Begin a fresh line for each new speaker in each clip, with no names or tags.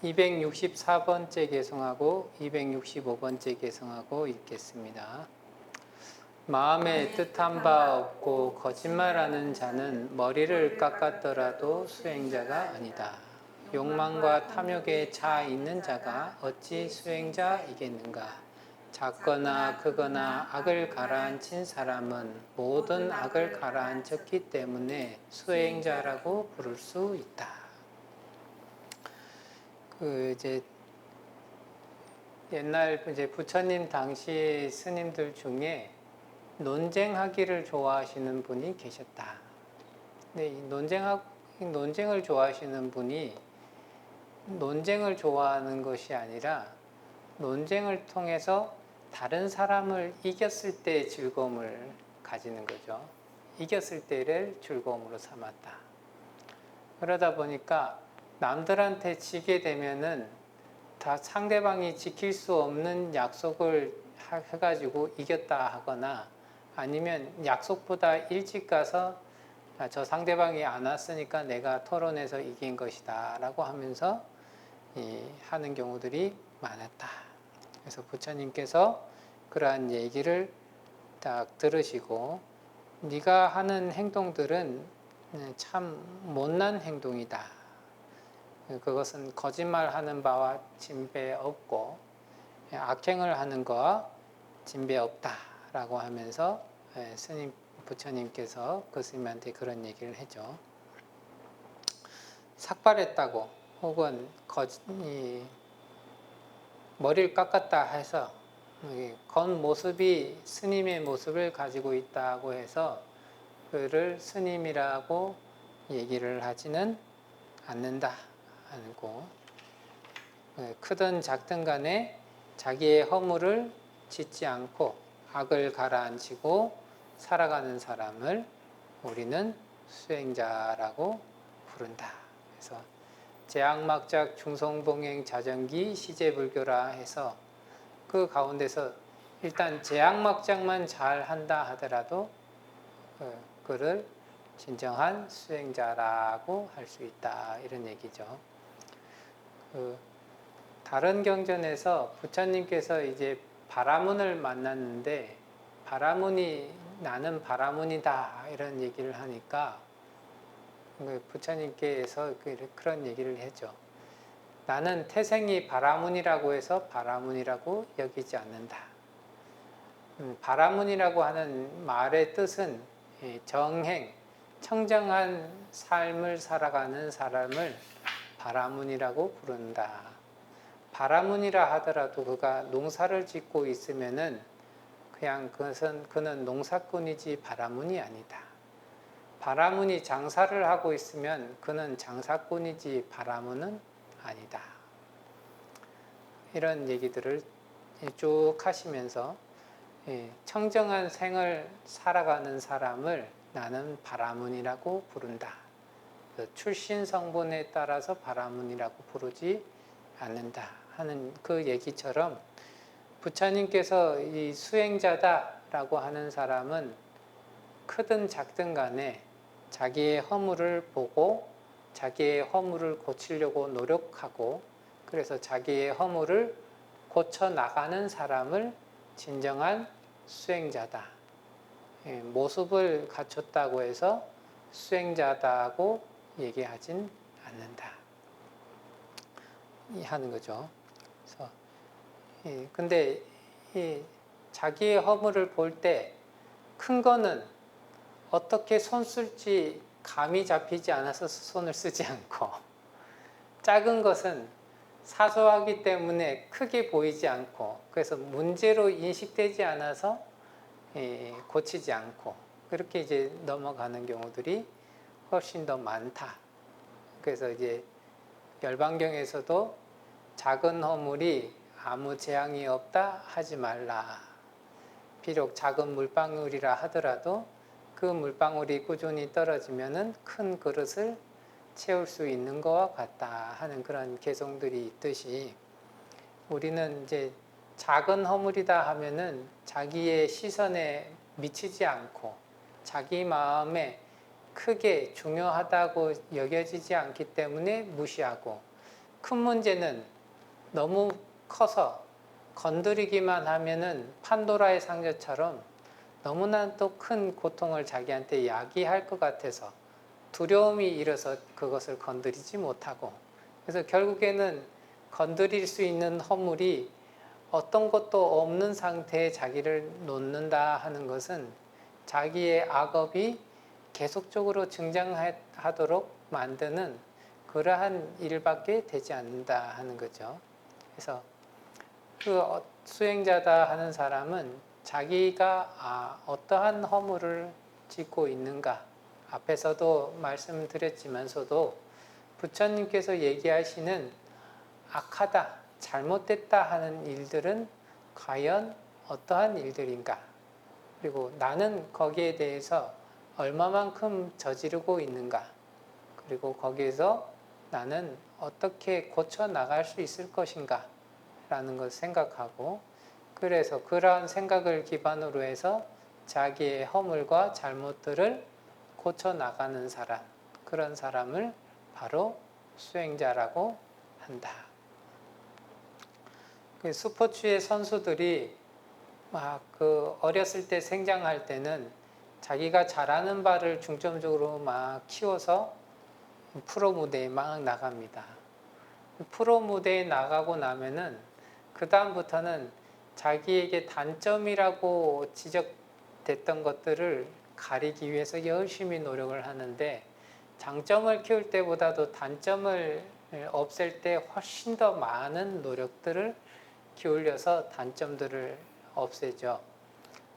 264번째 개송하고 265번째 개송하고 읽겠습니다. 마음에 뜻한 바 없고 거짓말하는 자는 머리를 깎았더라도 수행자가 아니다. 욕망과 탐욕에 차 있는 자가 어찌 수행자이겠는가? 작거나 크거나 악을 가라앉힌 사람은 모든 악을 가라앉혔기 때문에 수행자라고 부를 수 있다. 옛날 부처님 당시 스님들 중에 논쟁하기를 좋아하시는 분이 계셨다. 근데 이 논쟁을 좋아하시는 분이 논쟁을 좋아하는 것이 아니라 논쟁을 통해서 다른 사람을 이겼을 때의 즐거움을 가지는 거죠. 이겼을 때를 즐거움으로 삼았다. 그러다 보니까 남들한테 지게 되면은 다 상대방이 지킬 수 없는 약속을 해가지고 이겼다 하거나 아니면 약속보다 일찍 가서 저 상대방이 안 왔으니까 내가 토론해서 이긴 것이다 라고 하면서 하는 경우들이 많았다. 그래서 부처님께서 그러한 얘기를 딱 들으시고 네가 하는 행동들은 참 못난 행동이다. 그것은 거짓말하는 바와 진배 없고 악행을 하는 거와 진배 없다 라고 하면서 스님 부처님께서 그 스님한테 그런 얘기를 해줘. 삭발했다고 혹은 머리를 깎았다 해서 겉모습이 스님의 모습을 가지고 있다고 해서 그를 스님이라고 얘기를 하지는 않는다 하고, 크든 작든 간에 자기의 허물을 짓지 않고 악을 가라앉히고 살아가는 사람을 우리는 수행자라고 부른다. 그래서 제악막작 중성봉행 자전기 시제불교라 해서 그 가운데서 일단 제악막작만 잘 한다 하더라도 그를 진정한 수행자라고 할 수 있다 이런 얘기죠. 다른 경전에서 부처님께서 이제 바라문을 만났는데 나는 바라문이다 이런 얘기를 하니까 부처님께서 그런 얘기를 해줘. 나는 태생이 바라문이라고 해서 바라문이라고 여기지 않는다. 바라문이라고 하는 말의 뜻은 정행, 청정한 삶을 살아가는 사람을 바라문이라고 부른다. 바라문이라 하더라도 그가 농사를 짓고 있으면은 그냥 그는 농사꾼이지 바라문이 아니다. 바라문이 장사를 하고 있으면 그는 장사꾼이지 바라문은 아니다. 이런 얘기들을 쭉 하시면서 청정한 생을 살아가는 사람을 나는 바라문이라고 부른다. 출신 성분에 따라서 바라문이라고 부르지 않는다 하는 그 얘기처럼 부처님께서 이 수행자다라고 하는 사람은 크든 작든 간에 자기의 허물을 보고 자기의 허물을 고치려고 노력하고 그래서 자기의 허물을 고쳐 나가는 사람을 진정한 수행자다. 모습을 갖췄다고 해서 수행자다고 얘기하진 않는다. 하는 거죠. 그래서 근데 자기의 허물을 볼 때 큰 거는 어떻게 손 쓸지 감이 잡히지 않아서 손을 쓰지 않고 작은 것은 사소하기 때문에 크게 보이지 않고 그래서 문제로 인식되지 않아서 고치지 않고 그렇게 이제 넘어가는 경우들이 훨씬 더 많다. 그래서 이제 열반경에서도 작은 허물이 아무 재앙이 없다 하지 말라. 비록 작은 물방울이라 하더라도 그 물방울이 꾸준히 떨어지면은 큰 그릇을 채울 수 있는 것과 같다 하는 그런 개성들이 있듯이 우리는 이제 작은 허물이다 하면은 자기의 시선에 미치지 않고 자기 마음에 크게 중요하다고 여겨지지 않기 때문에 무시하고 큰 문제는 너무 커서 건드리기만 하면은 판도라의 상자처럼 너무나 또 큰 고통을 자기한테 야기할 것 같아서 두려움이 일어서 그것을 건드리지 못하고, 그래서 결국에는 건드릴 수 있는 허물이 어떤 것도 없는 상태에 자기를 놓는다 하는 것은 자기의 악업이 계속적으로 증장하도록 만드는 그러한 일밖에 되지 않는다 하는 거죠. 그래서 그 수행자다 하는 사람은 자기가 어떠한 허물을 짓고 있는가, 앞에서도 말씀드렸지만서도 부처님께서 얘기하시는 악하다, 잘못됐다 하는 일들은 과연 어떠한 일들인가, 그리고 나는 거기에 대해서 얼마만큼 저지르고 있는가, 그리고 거기에서 나는 어떻게 고쳐 나갈 수 있을 것인가 라는 것을 생각하고, 그래서 그러한 생각을 기반으로 해서 자기의 허물과 잘못들을 고쳐 나가는 사람, 그런 사람을 바로 수행자라고 한다. 그 스포츠의 선수들이 막 그 어렸을 때 생장할 때는 자기가 잘하는 바를 중점적으로 막 키워서 프로 무대에 막 나갑니다. 프로 무대에 나가고 나면은 그 다음부터는 자기에게 단점이라고 지적됐던 것들을 가리기 위해서 열심히 노력을 하는데, 장점을 키울 때보다도 단점을 없앨 때 훨씬 더 많은 노력들을 기울여서 단점들을 없애죠.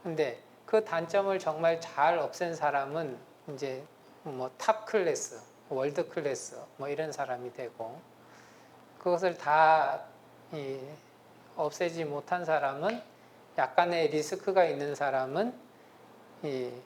근데 그 단점을 정말 잘 없앤 사람은 이제 뭐 탑 클래스, 월드 클래스 뭐 이런 사람이 되고, 그것을 다 없애지 못한 사람은, 약간의 리스크가 있는 사람은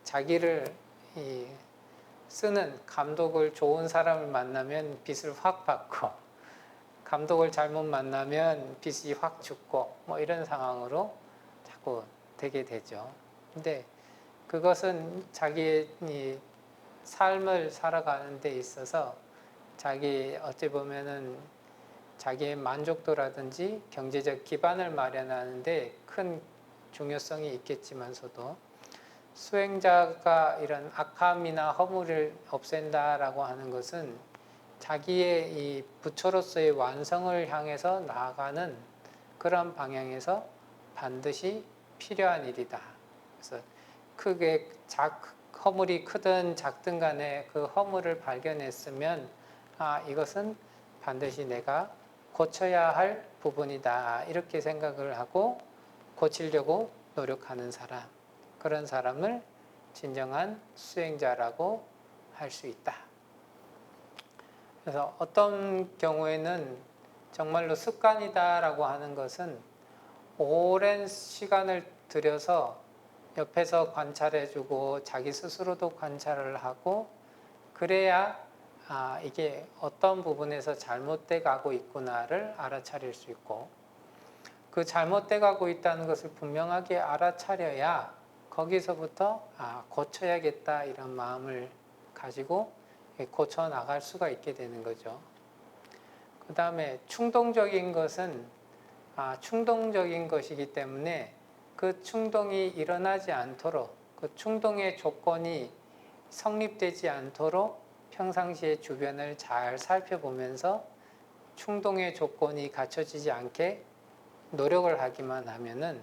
자기를 쓰는 감독을 좋은 사람을 만나면 빚을 확 받고, 감독을 잘못 만나면 빚이 확 죽고 뭐 이런 상황으로 자꾸 되게 되죠. 근데 그것은 자기의 삶을 살아가는 데 있어서 자기 어찌 보면은 자기의 만족도라든지 경제적 기반을 마련하는데 큰 중요성이 있겠지만서도, 수행자가 이런 악함이나 허물을 없앤다라고 하는 것은 자기의 이 부처로서의 완성을 향해서 나아가는 그런 방향에서 반드시 필요한 일이다. 그래서 크게 허물이 크든 작든 간에 그 허물을 발견했으면 이것은 반드시 내가 고쳐야 할 부분이다, 이렇게 생각을 하고 고치려고 노력하는 사람, 그런 사람을 진정한 수행자라고 할 수 있다. 그래서 어떤 경우에는 정말로 습관이다라고 하는 것은 오랜 시간을 들여서 옆에서 관찰해주고 자기 스스로도 관찰을 하고, 그래야 이게 어떤 부분에서 잘못돼 가고 있구나를 알아차릴 수 있고, 그 잘못돼 가고 있다는 것을 분명하게 알아차려야 거기서부터 고쳐야겠다 이런 마음을 가지고 고쳐 나갈 수가 있게 되는 거죠. 그 다음에 충동적인 것은 충동적인 것이기 때문에 그 충동이 일어나지 않도록, 그 충동의 조건이 성립되지 않도록 평상시에 주변을 잘 살펴보면서 충동의 조건이 갖춰지지 않게 노력을 하기만 하면은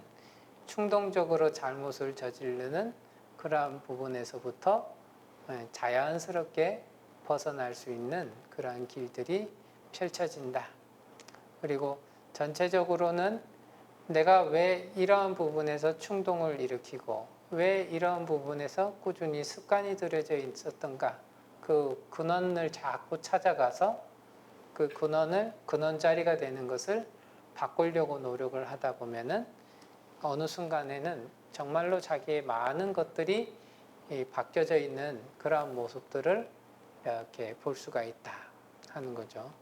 충동적으로 잘못을 저지르는 그러한 부분에서부터 자연스럽게 벗어날 수 있는 그러한 길들이 펼쳐진다. 그리고 전체적으로는 내가 왜 이러한 부분에서 충동을 일으키고 왜 이러한 부분에서 꾸준히 습관이 들여져 있었던가, 그 근원을 자꾸 찾아가서 그 근원자리가 되는 것을 바꾸려고 노력을 하다 보면은 어느 순간에는 정말로 자기의 많은 것들이 바뀌어져 있는 그러한 모습들을 이렇게 볼 수가 있다 하는 거죠.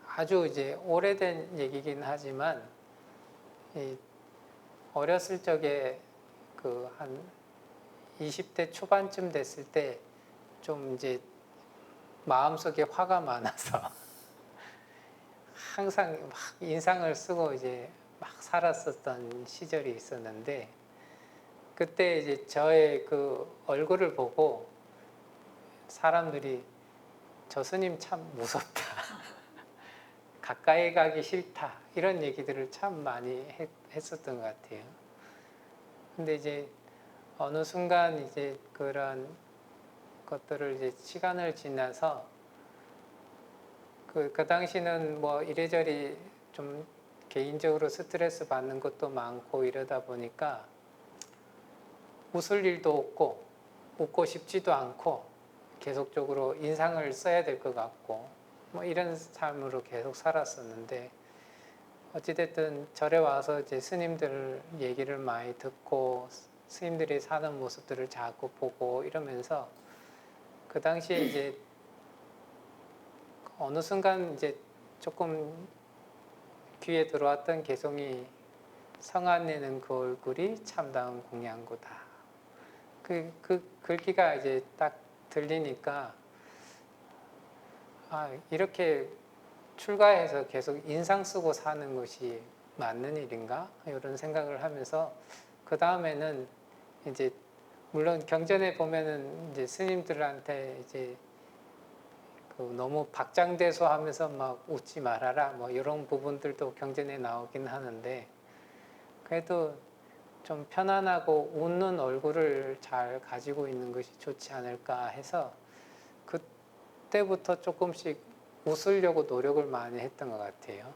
아주 이제 오래된 얘기긴 하지만, 어렸을 적에 그 한 20대 초반쯤 됐을 때 좀 이제 마음속에 화가 많아서 항상 막 인상을 쓰고 이제 막 살았었던 시절이 있었는데, 그때 이제 저의 그 얼굴을 보고 사람들이 저 스님 참 무섭다, 가까이 가기 싫다, 이런 얘기들을 참 많이 했었던 것 같아요. 근데 이제 어느 순간 이제 그런 것들을 이제 시간을 지나서 그 당시는 뭐 이래저래 좀 개인적으로 스트레스 받는 것도 많고 이러다 보니까 웃을 일도 없고 웃고 싶지도 않고 계속적으로 인상을 써야 될 것 같고 뭐 이런 삶으로 계속 살았었는데, 어찌됐든 절에 와서 이제 스님들 얘기를 많이 듣고 스님들이 사는 모습들을 자꾸 보고 이러면서 그 당시에 이제 어느 순간 이제 조금 귀에 들어왔던 개성이 성안내는 그 얼굴이 참다운 공양고다. 그 글귀가 이제 딱 들리니까 이렇게 출가해서 계속 인상 쓰고 사는 것이 맞는 일인가? 이런 생각을 하면서 그 다음에는 이제 물론 경전에 보면은 이제 스님들한테 이제 그 너무 박장대소하면서 막 웃지 말아라 뭐 이런 부분들도 경전에 나오긴 하는데, 그래도 좀 편안하고 웃는 얼굴을 잘 가지고 있는 것이 좋지 않을까 해서 그때부터 조금씩 웃으려고 노력을 많이 했던 것 같아요.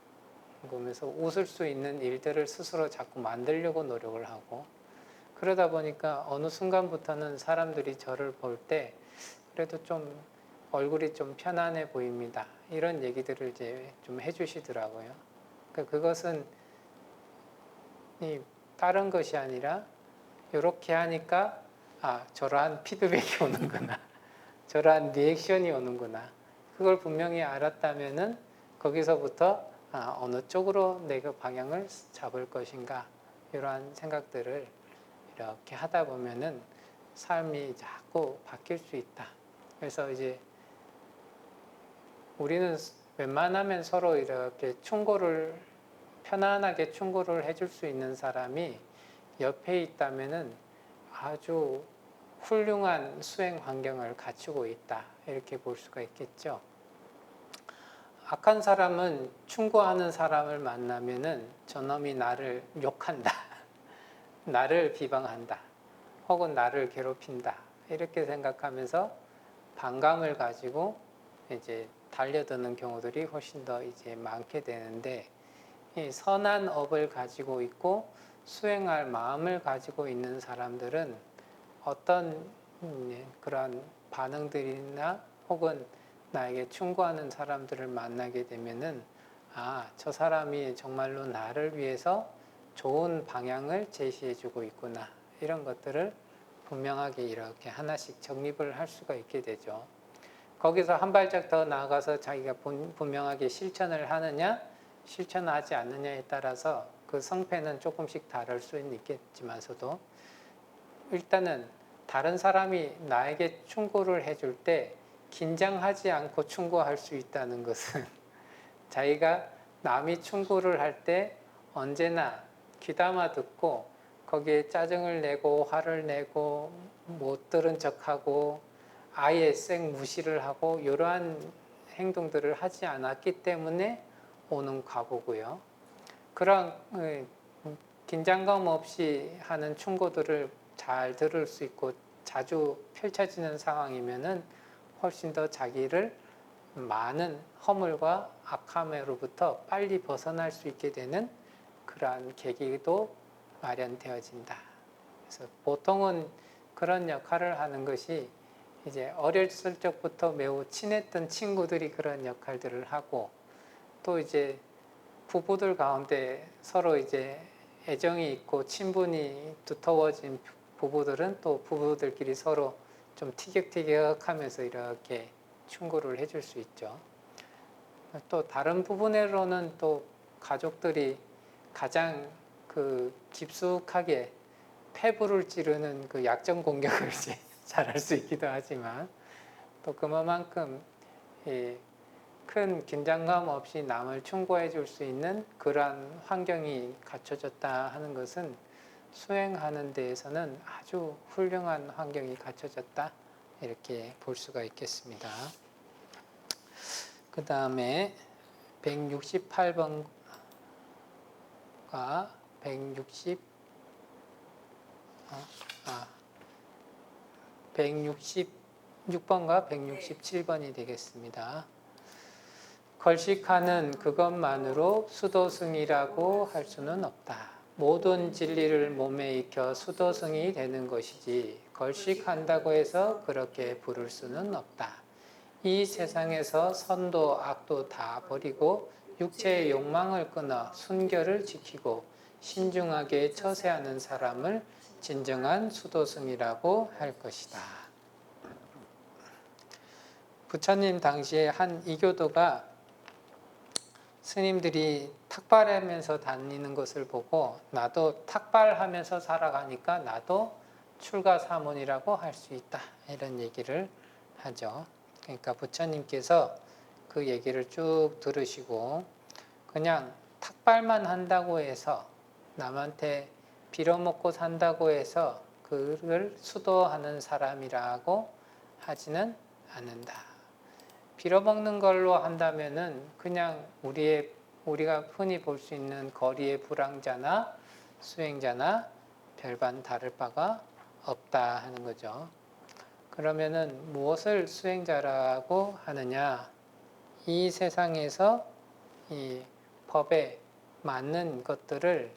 그러면서 웃을 수 있는 일들을 스스로 자꾸 만들려고 노력을 하고, 그러다 보니까 어느 순간부터는 사람들이 저를 볼 때 그래도 좀 얼굴이 좀 편안해 보입니다, 이런 얘기들을 이제 좀 해주시더라고요. 그러니까 그것은 다른 것이 아니라 이렇게 하니까 저러한 피드백이 오는구나, 저러한 리액션이 오는구나, 그걸 분명히 알았다면은 거기서부터 어느 쪽으로 내가 방향을 잡을 것인가, 이러한 생각들을 이렇게 하다 보면은 삶이 자꾸 바뀔 수 있다. 그래서 이제 우리는 웬만하면 서로 이렇게 편안하게 충고를 해줄 수 있는 사람이 옆에 있다면은 아주 훌륭한 수행 환경을 갖추고 있다, 이렇게 볼 수가 있겠죠. 악한 사람은 충고하는 사람을 만나면은 저놈이 나를 욕한다, 나를 비방한다, 혹은 나를 괴롭힌다, 이렇게 생각하면서 반감을 가지고 이제 달려드는 경우들이 훨씬 더 이제 많게 되는데, 이 선한 업을 가지고 있고 수행할 마음을 가지고 있는 사람들은 어떤 그런 반응들이나 혹은 나에게 충고하는 사람들을 만나게 되면은 저 사람이 정말로 나를 위해서 좋은 방향을 제시해주고 있구나, 이런 것들을 분명하게 이렇게 하나씩 정립을 할 수가 있게 되죠. 거기서 한 발짝 더 나아가서 자기가 분명하게 실천을 하느냐 실천하지 않느냐에 따라서 그 성패는 조금씩 다를 수는 있겠지만서도, 일단은 다른 사람이 나에게 충고를 해줄 때 긴장하지 않고 충고할 수 있다는 것은 자기가 남이 충고를 할 때 언제나 귀담아 듣고 거기에 짜증을 내고 화를 내고 못 들은 척하고 아예 쌩 무시를 하고 이러한 행동들을 하지 않았기 때문에 오는 과보고요. 그런 긴장감 없이 하는 충고들을 잘 들을 수 있고 자주 펼쳐지는 상황이면은 훨씬 더 자기를 많은 허물과 악함으로부터 빨리 벗어날 수 있게 되는 그러한 계기도 마련되어진다. 그래서 보통은 그런 역할을 하는 것이 이제 어렸을 적부터 매우 친했던 친구들이 그런 역할들을 하고, 또 이제 부부들 가운데 서로 이제 애정이 있고 친분이 두터워진 부부들은 또 부부들끼리 서로 좀 티격태격하면서 이렇게 충고를 해줄 수 있죠. 또 다른 부분으로는 또 가족들이 가장 그 깊숙하게 폐부를 찌르는 그 약점 공격을 이제 잘할 수 있기도 하지만, 또 그만큼 큰 긴장감 없이 남을 충고해 줄 수 있는 그러한 환경이 갖춰졌다 하는 것은 수행하는 데에서는 아주 훌륭한 환경이 갖춰졌다 이렇게 볼 수가 있겠습니다. 그 다음에 168번과 166번과 167번이 되겠습니다. 걸식하는 그것만으로 수도승이라고 할 수는 없다. 모든 진리를 몸에 익혀 수도승이 되는 것이지 걸식한다고 해서 그렇게 부를 수는 없다. 이 세상에서 선도 악도 다 버리고 육체의 욕망을 끊어 순결을 지키고 신중하게 처세하는 사람을 진정한 수도승이라고 할 것이다. 부처님 당시에 한 이교도가 스님들이 탁발하면서 다니는 것을 보고 나도 탁발하면서 살아가니까 나도 출가사문이라고 할 수 있다 이런 얘기를 하죠. 그러니까 부처님께서 그 얘기를 쭉 들으시고 그냥 탁발만 한다고 해서 남한테 빌어먹고 산다고 해서 그를 수도하는 사람이라고 하지는 않는다. 빌어먹는 걸로 한다면은 그냥 우리가 흔히 볼 수 있는 거리의 불황자나 수행자나 별반 다를 바가 없다 하는 거죠. 그러면은 무엇을 수행자라고 하느냐? 이 세상에서 이 법에 맞는 것들을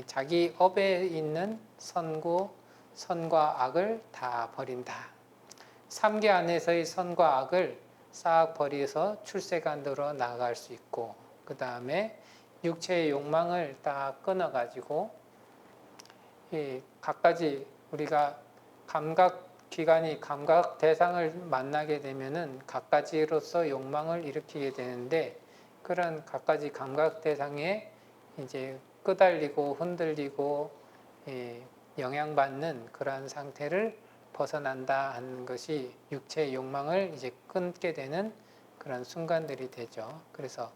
자기 업에 있는 선과 악을 다 버린다. 삼계 안에서의 선과 악을 싹 버려서 출세간도로 나아갈 수 있고 그 다음에 육체의 욕망을 다 끊어가지고 갖가지 우리가 감각기관이 감각 대상을 만나게 되면은 갖가지로서 욕망을 일으키게 되는데 그런 갖가지 감각 대상에 이제 끄달리고 흔들리고 영향받는 그러한 상태를 벗어난다 하는 것이 육체의 욕망을 이제 끊게 되는 그런 순간들이 되죠. 그래서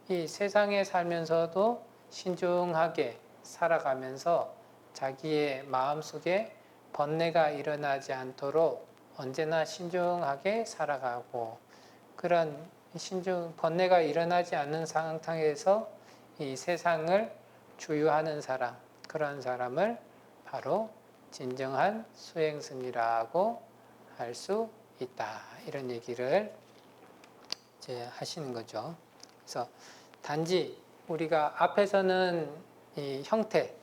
이 세상에 살면서도 신중하게 살아가면서 자기의 마음속에 번뇌가 일어나지 않도록 언제나 신중하게 살아가고 그런 번뇌가 일어나지 않는 상황에서 이 세상을 주유하는 사람, 그런 사람을 바로 진정한 수행승이라고 할 수 있다. 이런 얘기를 이제 하시는 거죠. 그래서 단지 우리가 앞에서는 이 형태,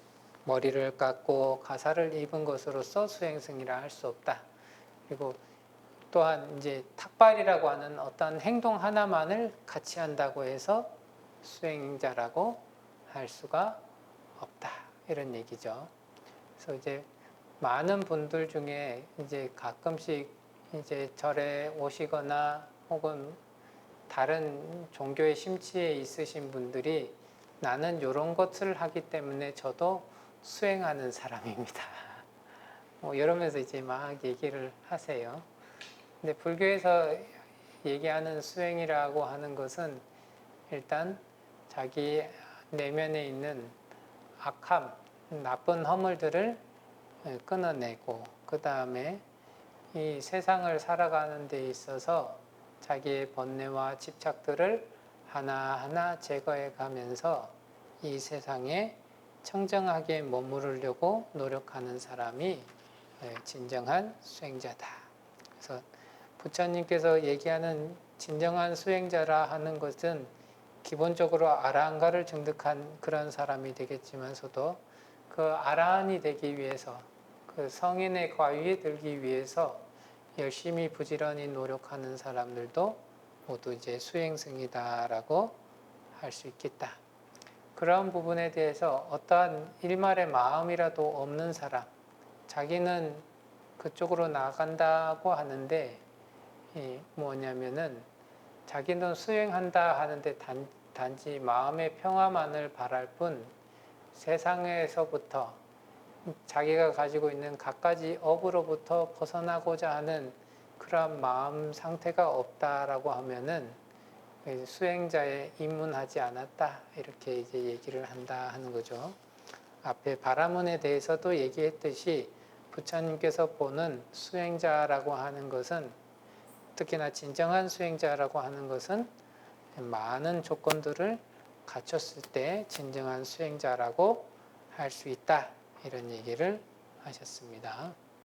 머리를 깎고 가사를 입은 것으로서 수행승이라 할 수 없다. 그리고 또한 이제 탁발이라고 하는 어떤 행동 하나만을 같이 한다고 해서 수행자라고 할 수가 없다. 이런 얘기죠. 그래서 이제 많은 분들 중에 이제 가끔씩 이제 절에 오시거나 혹은 다른 종교의 심취에 있으신 분들이 나는 이런 것을 하기 때문에 저도 수행하는 사람입니다. 뭐 이러면서 이제 막 얘기를 하세요. 근데 불교에서 얘기하는 수행이라고 하는 것은 일단 자기 내면에 있는 악함, 나쁜 허물들을 끊어내고 그 다음에 이 세상을 살아가는 데 있어서 자기의 번뇌와 집착들을 하나하나 제거해 가면서 이 세상에 청정하게 머무르려고 노력하는 사람이 진정한 수행자다. 그래서 부처님께서 얘기하는 진정한 수행자라 하는 것은 기본적으로 아라한가를 증득한 그런 사람이 되겠지만서도 그 아라한이 되기 위해서 그 성인의 과위에 들기 위해서 열심히 부지런히 노력하는 사람들도 모두 이제 수행승이다라고 할 수 있겠다. 그런 부분에 대해서 어떠한 일말의 마음이라도 없는 사람, 자기는 그쪽으로 나간다고 하는데 뭐냐면은 자기는 수행한다 하는데 단지 마음의 평화만을 바랄 뿐 세상에서부터 자기가 가지고 있는 갖가지 업으로부터 벗어나고자 하는 그런 마음 상태가 없다라고 하면은 수행자에 입문하지 않았다 이렇게 이제 얘기를 한다 하는 거죠. 앞에 바라문에 대해서도 얘기했듯이 부처님께서 보는 수행자라고 하는 것은 특히나 진정한 수행자라고 하는 것은 많은 조건들을 갖췄을 때 진정한 수행자라고 할 수 있다 이런 얘기를 하셨습니다.